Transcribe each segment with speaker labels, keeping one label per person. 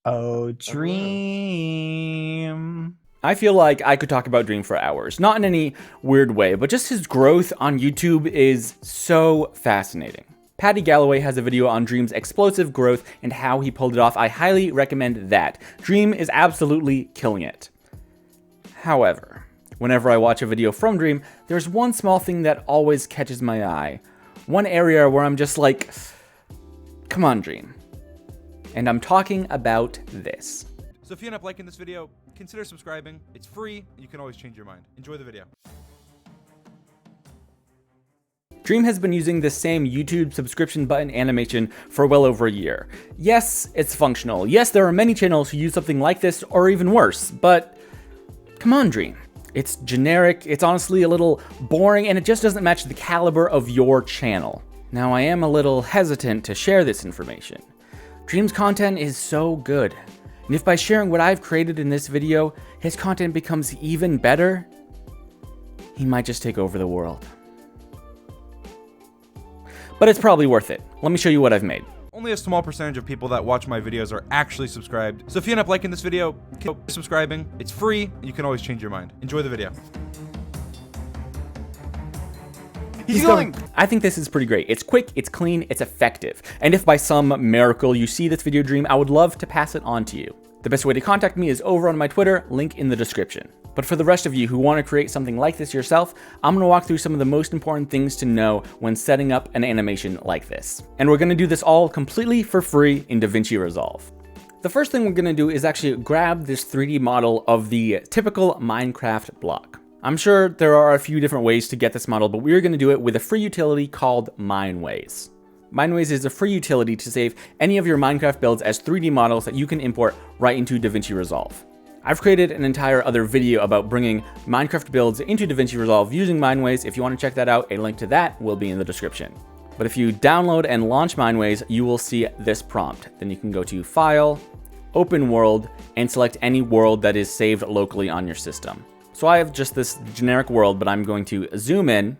Speaker 1: Oh, Dream.
Speaker 2: I feel like I could talk about Dream for hours, not in any weird way, but just his growth on YouTube is so fascinating. Patty Galloway has a video on Dream's explosive growth and how he pulled it off. I highly recommend that. Dream is absolutely killing it. However, whenever I watch a video from Dream, there's one small thing that always catches my eye. One area where I'm just like, come on, Dream. And I'm talking about this.
Speaker 3: So if you end up liking this video, consider subscribing. It's free, and you can always change your mind. Enjoy the video.
Speaker 2: Dream has been using the same YouTube subscription button animation for well over a year. Yes, it's functional. Yes, there are many channels who use something like this or even worse, but come on, Dream. It's generic, it's honestly a little boring, and it just doesn't match the caliber of your channel. Now, I am a little hesitant to share this information. Dream's content is so good, and if by sharing what I've created in this video, his content becomes even better, he might just take over the world. But it's probably worth it. Let me show you what I've made.
Speaker 3: Only a small percentage of people that watch my videos are actually subscribed. So if you end up liking this video, consider subscribing. It's free, and you can always change your mind. Enjoy the video.
Speaker 2: He's going! I think this is pretty great. It's quick, it's clean, it's effective. And if by some miracle you see this video, Dream, I would love to pass it on to you. The best way to contact me is over on my Twitter, link in the description. But for the rest of you who want to create something like this yourself, I'm going to walk through some of the most important things to know when setting up an animation like this. And we're going to do this all completely for free in DaVinci Resolve. The first thing we're going to do is actually grab this 3D model of the typical Minecraft block. I'm sure there are a few different ways to get this model, but we're going to do it with a free utility called Mineways. Mineways is a free utility to save any of your Minecraft builds as 3D models that you can import right into DaVinci Resolve. I've created an entire other video about bringing Minecraft builds into DaVinci Resolve using Mineways. If you want to check that out, a link to that will be in the description. But if you download and launch Mineways, you will see this prompt. Then you can go to File, Open World, and select any world that is saved locally on your system. So I have just this generic world, but I'm going to zoom in,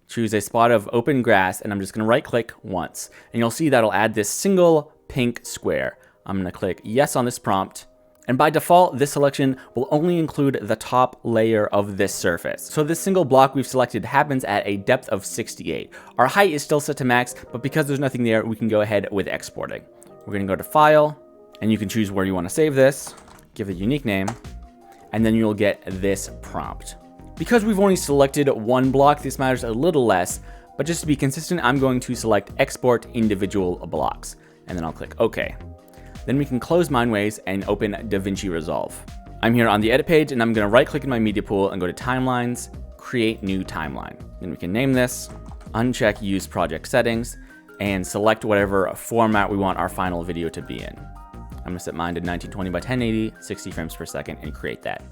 Speaker 2: choose a spot of open grass, and I'm just going to right click once. And you'll see that'll add this single pink square. I'm going to click yes on this prompt. And by default, this selection will only include the top layer of this surface. So this single block we've selected happens at a depth of 68. Our height is still set to max, but because there's nothing there, we can go ahead with exporting. We're going to go to File, and you can choose where you want to save this, give it a unique name, and then you'll get this prompt. Because we've only selected one block, this matters a little less, but just to be consistent, I'm going to select Export Individual Blocks, and then I'll click OK. Then we can close Mineways and open DaVinci Resolve. I'm here on the edit page, and I'm going to right click in my media pool and go to Timelines, Create New Timeline. Then we can name this, uncheck Use Project Settings, and select whatever format we want our final video to be in. I'm going to set mine to 1920 by 1080, 60 frames per second, and create that.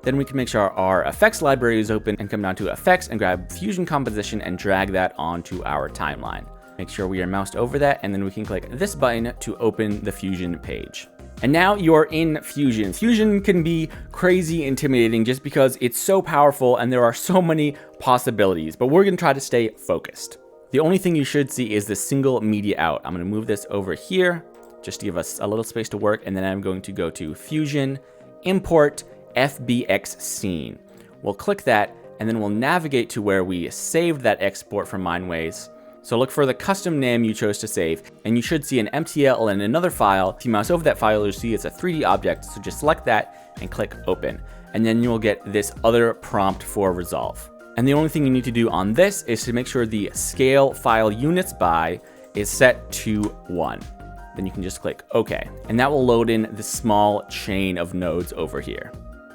Speaker 2: Then we can make sure our effects library is open and come down to Effects and grab Fusion Composition and drag that onto our timeline. Make sure we are moused over that, and then we can click this button to open the Fusion page. And now you're in Fusion. Fusion can be crazy intimidating just because it's so powerful and there are so many possibilities, but we're going to try to stay focused. The only thing you should see is the single media out. I'm going to move this over here just to give us a little space to work, and then I'm going to go to Fusion, Import, FBX Scene. We'll click that, and then we'll navigate to where we saved that export from Mineways. So look for the custom name you chose to save, and you should see an MTL and another file. If you mouse over that file, you'll see it's a 3D object, so just select that and click Open. And then you'll get this other prompt for Resolve. And the only thing you need to do on this is to make sure the Scale File Units By is set to 1. Then you can just click OK, and that will load in the small chain of nodes over here.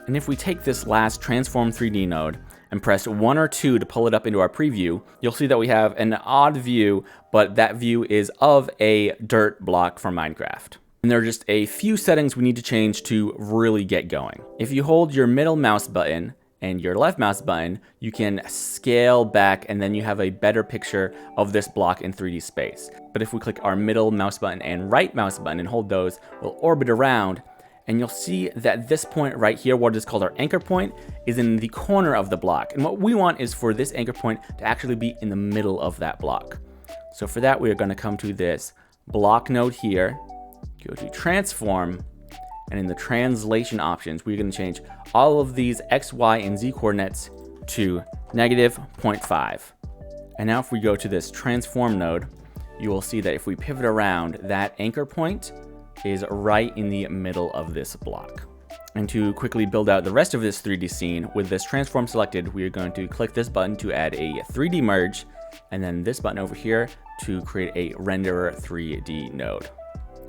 Speaker 2: And if we take this last Transform 3D node and press 1 or 2 to pull it up into our preview, you'll see that we have an odd view, but that view is of a dirt block from Minecraft. And there are just a few settings we need to change to really get going. If you hold your middle mouse button and your left mouse button, you can scale back, and then you have a better picture of this block in 3D space. But if we click our middle mouse button and right mouse button and hold those, we'll orbit around, and you'll see that this point right here, what is called our anchor point, is in the corner of the block. And what we want is for this anchor point to actually be in the middle of that block. So for that, we are going to come to this block node here, go to Transform, And in the translation options, we're going to change all of these X, Y, and Z coordinates to -0.5. And now if we go to this transform node, you will see that if we pivot around, that anchor point is right in the middle of this block. And to quickly build out the rest of this 3D scene, with this transform selected, we are going to click this button to add a 3D merge, and then this button over here to create a renderer 3D node.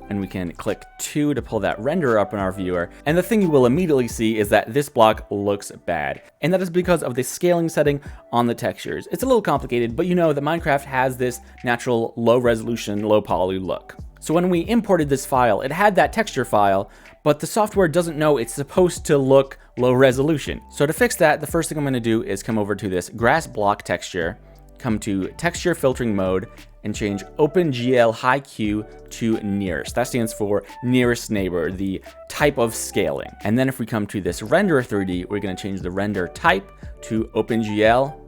Speaker 2: And we can click 2 to pull that renderer up in our viewer. And the thing you will immediately see is that this block looks bad. And that is because of the scaling setting on the textures. It's a little complicated, but you know that Minecraft has this natural low resolution, low poly look. So when we imported this file, it had that texture file, but the software doesn't know it's supposed to look low resolution. So to fix that, the first thing I'm gonna do is come over to this grass block texture, come to texture filtering mode, and change OpenGL High Q to nearest. That stands for nearest neighbor, the type of scaling. And then if we come to this render 3D, we're gonna change the render type to OpenGL,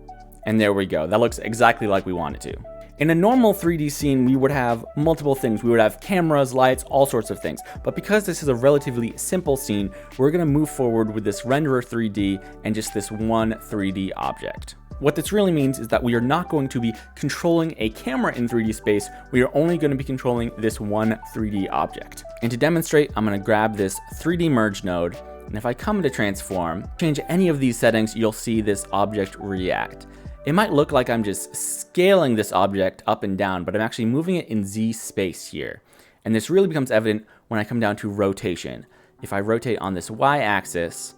Speaker 2: and there we go. That looks exactly like we want it to. In a normal 3D scene, we would have multiple things. We would have cameras, lights, all sorts of things. But because this is a relatively simple scene, we're gonna move forward with this renderer 3D and just this one 3D object. What this really means is that we are not going to be controlling a camera in 3D space. We are only going to be controlling this one 3D object. And to demonstrate, I'm going to grab this 3D merge node. And if I come to transform, change any of these settings, you'll see this object react. It might look like I'm just scaling this object up and down, but I'm actually moving it in Z space here. And this really becomes evident when I come down to rotation. If I rotate on this Y axis,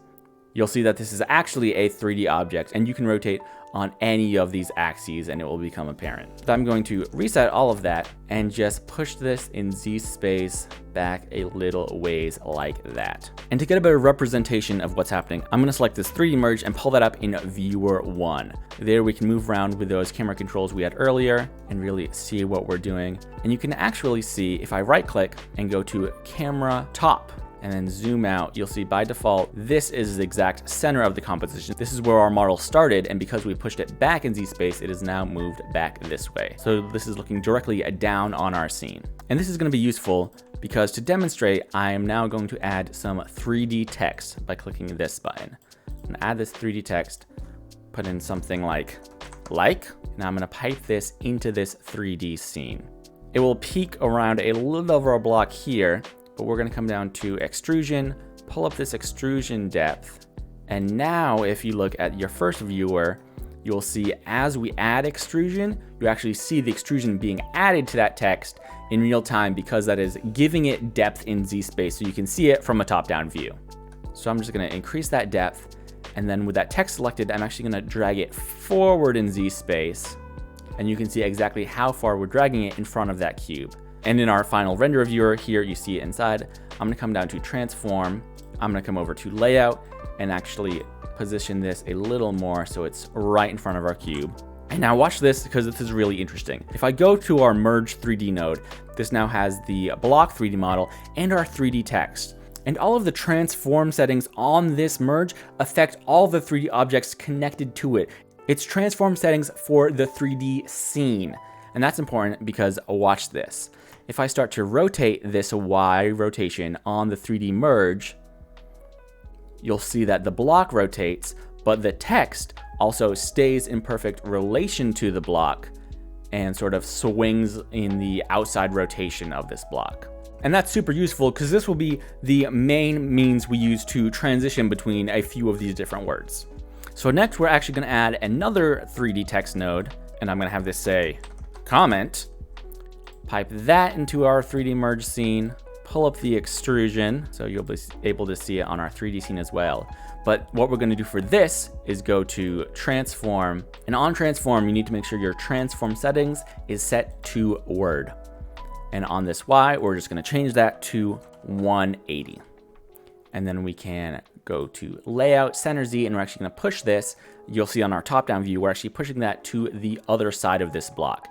Speaker 2: you'll see that this is actually a 3D object, and you can rotate on any of these axes and it will become apparent. So I'm going to reset all of that and just push this in Z space back a little ways like that. And to get a better representation of what's happening, I'm gonna select this 3D merge and pull that up in viewer 1. There we can move around with those camera controls we had earlier and really see what we're doing. And you can actually see, if I right click and go to camera top, and then zoom out, you'll see by default, this is the exact center of the composition. This is where our model started, and because we pushed it back in Z space, it is now moved back this way. So this is looking directly down on our scene. And this is gonna be useful because to demonstrate, I am now going to add some 3D text by clicking this button. I'm gonna add this 3D text, put in something like, and I'm gonna pipe this into this 3D scene. It will peak around a little over a block here, but we're gonna come down to extrusion, pull up this extrusion depth. And now if you look at your first viewer, you'll see as we add extrusion, you actually see the extrusion being added to that text in real time because that is giving it depth in Z space so you can see it from a top-down view. So I'm just gonna increase that depth, and then with that text selected, I'm actually gonna drag it forward in Z space, and you can see exactly how far we're dragging it in front of that cube. And in our final render viewer here, you see it inside. I'm gonna come down to transform. I'm gonna come over to layout and actually position this a little more so it's right in front of our cube. And now watch this because this is really interesting. If I go to our merge 3D node, this now has the block 3D model and our 3D text. And all of the transform settings on this merge affect all the 3D objects connected to it. It's transform settings for the 3D scene. And that's important because watch this. If I start to rotate this Y rotation on the 3D merge, you'll see that the block rotates, but the text also stays in perfect relation to the block and sort of swings in the outside rotation of this block. And that's super useful because this will be the main means we use to transition between a few of these different words. So next we're actually gonna add another 3D text node, and I'm gonna have this say comment. Pipe that into our 3D merge scene, pull up the extrusion, so you'll be able to see it on our 3D scene as well. But what we're gonna do for this is go to transform, and on transform, you need to make sure your transform settings is set to word. And on this Y, we're just gonna change that to 180. And then we can go to layout, center Z, and we're actually gonna push this. You'll see on our top-down view, we're actually pushing that to the other side of this block.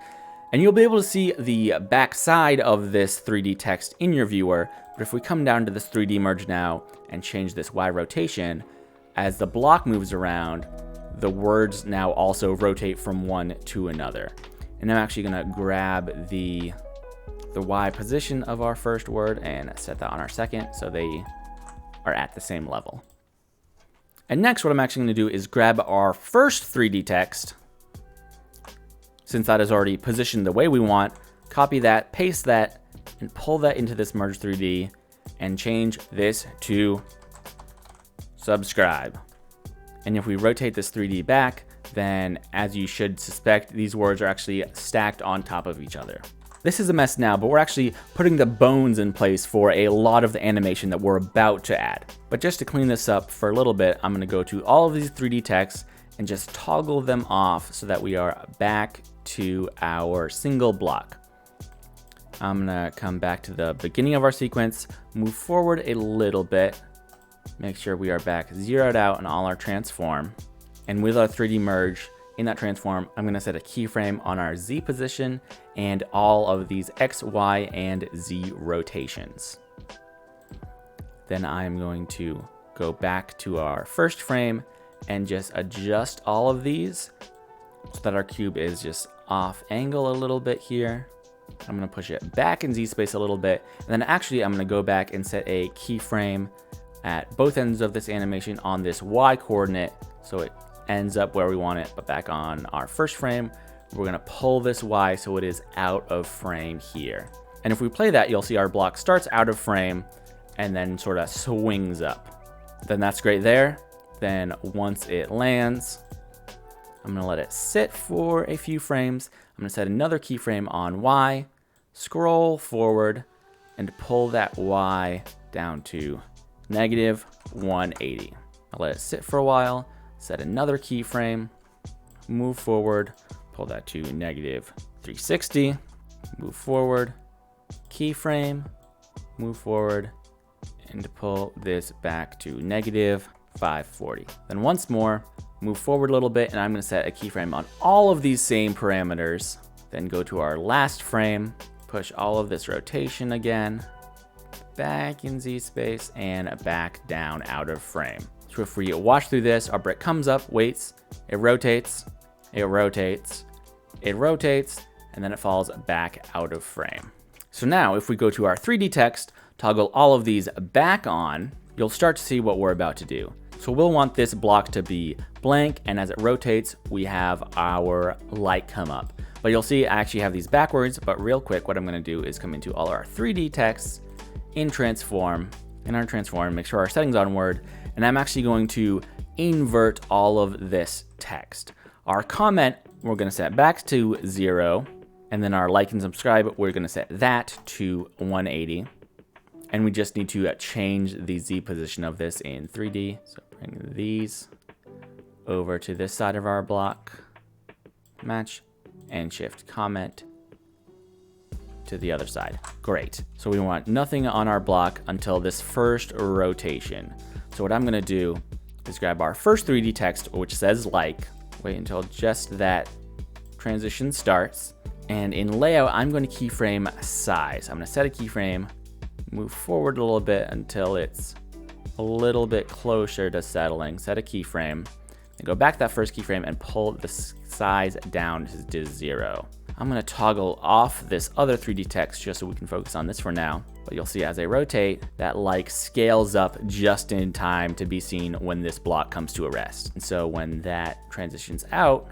Speaker 2: And you'll be able to see the back side of this 3D text in your viewer, but if we come down to this 3D merge now and change this Y rotation, as the block moves around, the words now also rotate from one to another. And I'm actually gonna grab the Y position of our first word and set that on our second so they are at the same level. And next, what I'm actually going to do is grab our first 3D text, since that is already positioned the way we want, copy that, paste that, and pull that into this Merge 3D, and change this to subscribe. And if we rotate this 3D back, then as you should suspect, these words are actually stacked on top of each other. This is a mess now, but we're actually putting the bones in place for a lot of the animation that we're about to add. But just to clean this up for a little bit, I'm gonna go to all of these 3D texts and just toggle them off so that we are back to our single block. I'm gonna come back to the beginning of our sequence, move forward a little bit, make sure we are back zeroed out on all our transform. And with our 3D merge, in that transform, I'm gonna set a keyframe on our Z position and all of these X, Y, and Z rotations. Then I'm going to go back to our first frame and just adjust all of these so that our cube is just off angle a little bit here. I'm gonna push it back in Z space a little bit. And then actually I'm gonna go back and set a keyframe at both ends of this animation on this Y coordinate so it ends up where we want it, but back on our first frame, we're gonna pull this Y so it is out of frame here. And if we play that, you'll see our block starts out of frame and then sort of swings up. Then that's great there. Then once it lands, I'm gonna let it sit for a few frames. I'm gonna set another keyframe on Y, scroll forward, and pull that Y down to -180. I'll let it sit for a while, set another keyframe, move forward, pull that to -360, move forward, keyframe, move forward, and pull this back to -540. Then once more, move forward a little bit, and I'm gonna set a keyframe on all of these same parameters. Then go to our last frame, push all of this rotation again, back in Z space, and back down out of frame. So if we watch through this, our brick comes up, waits, it rotates, it rotates, it rotates, and then it falls back out of frame. So now if we go to our 3D text, toggle all of these back on, you'll start to see what we're about to do. So we'll want this block to be blank, and as it rotates, we have our light come up. But you'll see I actually have these backwards, but real quick, what I'm gonna do is come into all our 3D texts, in transform, make sure our settings are onward, and I'm actually going to invert all of this text. Our comment, we're gonna set back to 0, and then our like and subscribe, we're gonna set that to 180. And we just need to change the Z position of this in 3D. So bring these over to this side of our block, match, and shift comment to the other side. Great. So we want nothing on our block until this first rotation. So what I'm gonna do is grab our first 3D text, which says like, wait until just that transition starts. And in layout, I'm going to keyframe size. I'm gonna set a keyframe, move forward a little bit until it's a little bit closer to settling, set a keyframe, and go back to that first keyframe and pull the size down to 0. I'm gonna toggle off this other 3D text just so we can focus on this for now. But you'll see as I rotate, that like scales up just in time to be seen when this block comes to a rest. And so when that transitions out,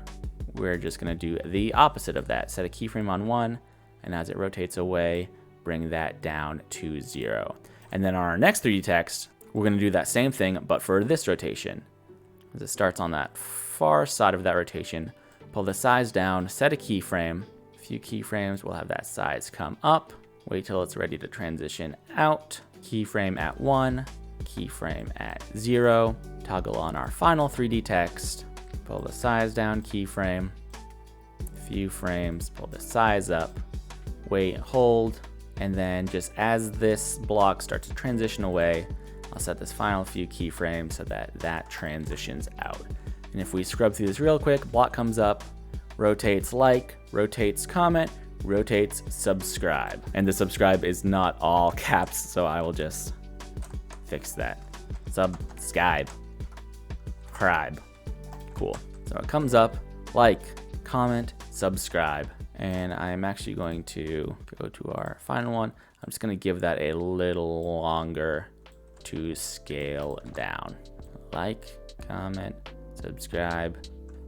Speaker 2: we're just gonna do the opposite of that. Set a keyframe on 1, and as it rotates away, bring that down to 0. And then on our next 3D text, we're gonna do that same thing, but for this rotation. As it starts on that far side of that rotation, pull the size down, set a keyframe. A few keyframes, we'll have that size come up. Wait till it's ready to transition out. Keyframe at 1, keyframe at 0. Toggle on our final 3D text. Pull the size down, keyframe. A few frames, pull the size up. Wait, hold. And then just as this block starts to transition away, I'll set this final few keyframes so that that transitions out. And if we scrub through this real quick, block comes up, rotates like, rotates comment, rotates subscribe. And the subscribe is not all caps, so I will just fix that. Subscribe. Cool. So it comes up, like, comment, subscribe. And I'm actually going to go to our final one. I'm just gonna give that a little longer to scale down. Like, comment, subscribe,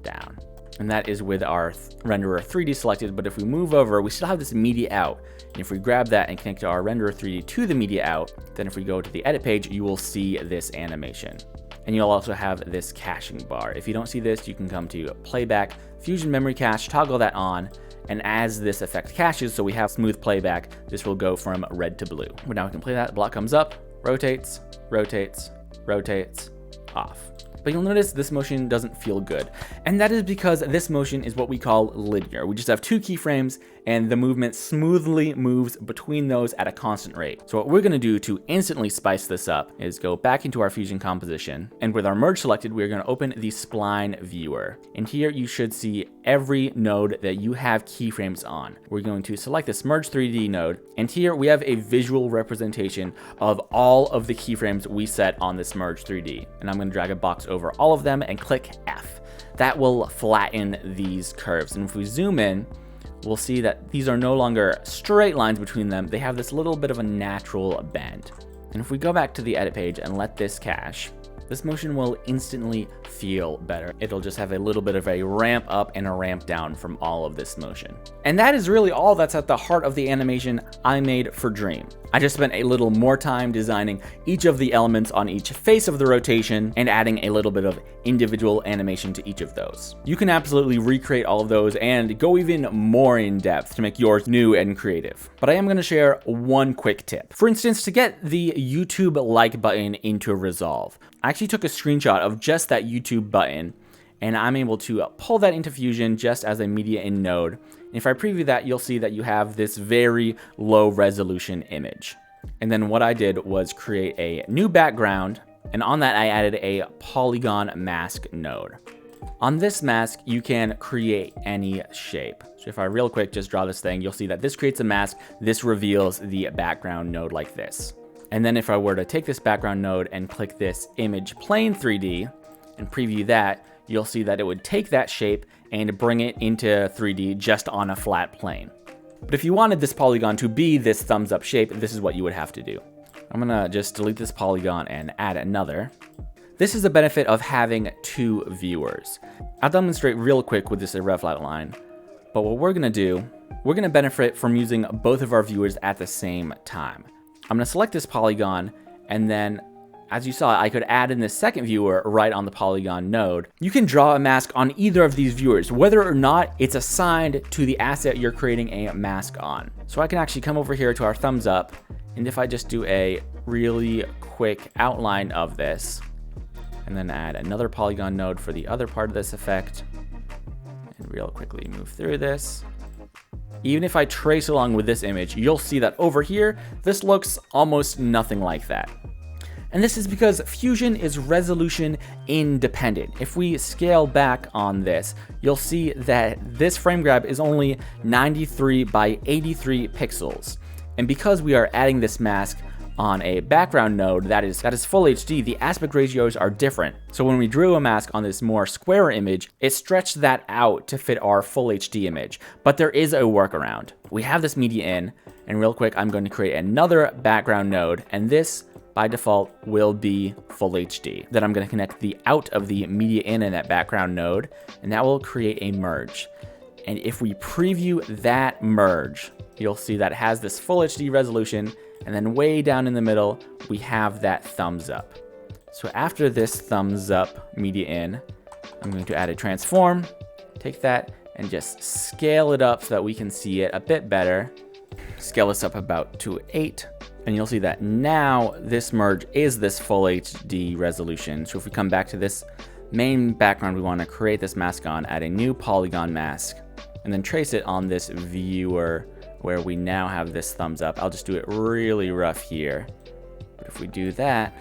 Speaker 2: down. And that is with our renderer 3D selected, but if we move over, we still have this media out. And if we grab that and connect our renderer 3D to the media out, then if we go to the edit page, you will see this animation. And you'll also have this caching bar. If you don't see this, you can come to playback, Fusion memory cache, toggle that on, and as this effect caches, so we have smooth playback, this will go from red to blue. But now we can play that, the block comes up, rotates, rotates, rotates, off. But you'll notice this motion doesn't feel good. And that is because this motion is what we call linear. We just have 2 keyframes and the movement smoothly moves between those at a constant rate. So what we're gonna do to instantly spice this up is go back into our Fusion composition. And with our merge selected, we're gonna open the spline viewer. And here you should see every node that you have keyframes on. We're going to select this merge 3D node. And here we have a visual representation of all of the keyframes we set on this merge 3D. And I'm gonna drag a box over all of them and click F. That will flatten these curves. And if we zoom in, we'll see that these are no longer straight lines between them. They have this little bit of a natural bend. And if we go back to the edit page and let this cache, this motion will instantly feel better. It'll just have a little bit of a ramp up and a ramp down from all of this motion. And that is really all that's at the heart of the animation I made for Dream. I just spent a little more time designing each of the elements on each face of the rotation and adding a little bit of individual animation to each of those. You can absolutely recreate all of those and go even more in depth to make yours new and creative. But I am going to share one quick tip. For instance, to get the YouTube like button into Resolve, I actually took a screenshot of just that YouTube button, and I'm able to pull that into Fusion just as a media in node. And if I preview that, you'll see that you have this very low resolution image. And then what I did was create a new background, and on that I added a polygon mask node. On this mask, you can create any shape. So if I real quick just draw this thing, you'll see that this creates a mask. This reveals the background node like this. And then if I were to take this background node and click this image plane 3D and preview that, you'll see that it would take that shape and bring it into 3D just on a flat plane. But if you wanted this polygon to be this thumbs up shape, this is what you would have to do. I'm gonna just delete this polygon and add another. This is the benefit of having 2 viewers. I'll demonstrate real quick with this rough outline, but what we're gonna do, we're gonna benefit from using both of our viewers at the same time. I'm gonna select this polygon, and then as you saw, I could add in this second viewer right on the polygon node. You can draw a mask on either of these viewers, whether or not it's assigned to the asset you're creating a mask on. So I can actually come over here to our thumbs up, and if I just do a really quick outline of this, and then add another polygon node for the other part of this effect, and real quickly move through this. Even if I trace along with this image, you'll see that over here, this looks almost nothing like that. And this is because Fusion is resolution independent. If we scale back on this, you'll see that this frame grab is only 93 by 83 pixels. And because we are adding this mask on a background node that is full HD, the aspect ratios are different. So when we drew a mask on this more square image, it stretched that out to fit our full HD image. But there is a workaround. We have this media in, and real quick, I'm going to create another background node, and this by default will be full HD. Then I'm going to connect the out of the media in that background node, and that will create a merge. And if we preview that merge, you'll see that it has this full HD resolution, and then way down in the middle, we have that thumbs up. So after this thumbs up media in, I'm going to add a transform, take that and just scale it up so that we can see it a bit better. Scale this up about to 8, and you'll see that now this merge is this full HD resolution. So if we come back to this main background we want to create this mask on, add a new polygon mask, and then trace it on this viewer where we now have this thumbs up. I'll just do it really rough here. But if we do that,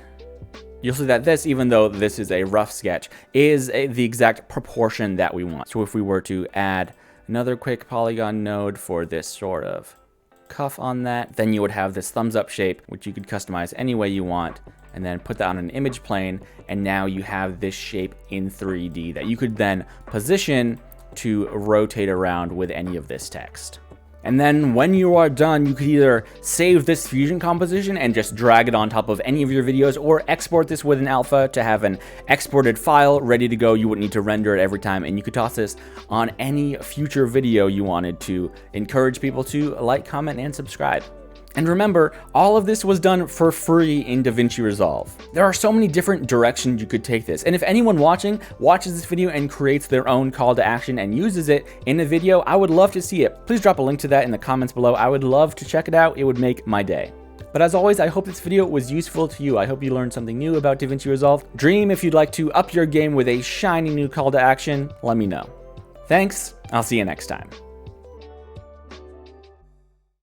Speaker 2: you'll see that this, even though this is a rough sketch, is the exact proportion that we want. So if we were to add another quick polygon node for this sort of cuff on that, then you would have this thumbs up shape, which you could customize any way you want, and then put that on an image plane, and now you have this shape in 3D that you could then position to rotate around with any of this text. And then when you are done, you could either save this fusion composition and just drag it on top of any of your videos, or export this with an alpha to have an exported file ready to go. You wouldn't need to render it every time, and you could toss this on any future video you wanted to encourage people to like, comment, and subscribe. And remember, all of this was done for free in DaVinci Resolve. There are so many different directions you could take this, and if anyone watching watches this video and creates their own call to action and uses it in a video, I would love to see it. Please drop a link to that in the comments below. I would love to check it out. It would make my day. But as always, I hope this video was useful to you. I hope you learned something new about DaVinci Resolve. Dream if you'd like to up your game with a shiny new call to action, let me know. Thanks, I'll see you next time.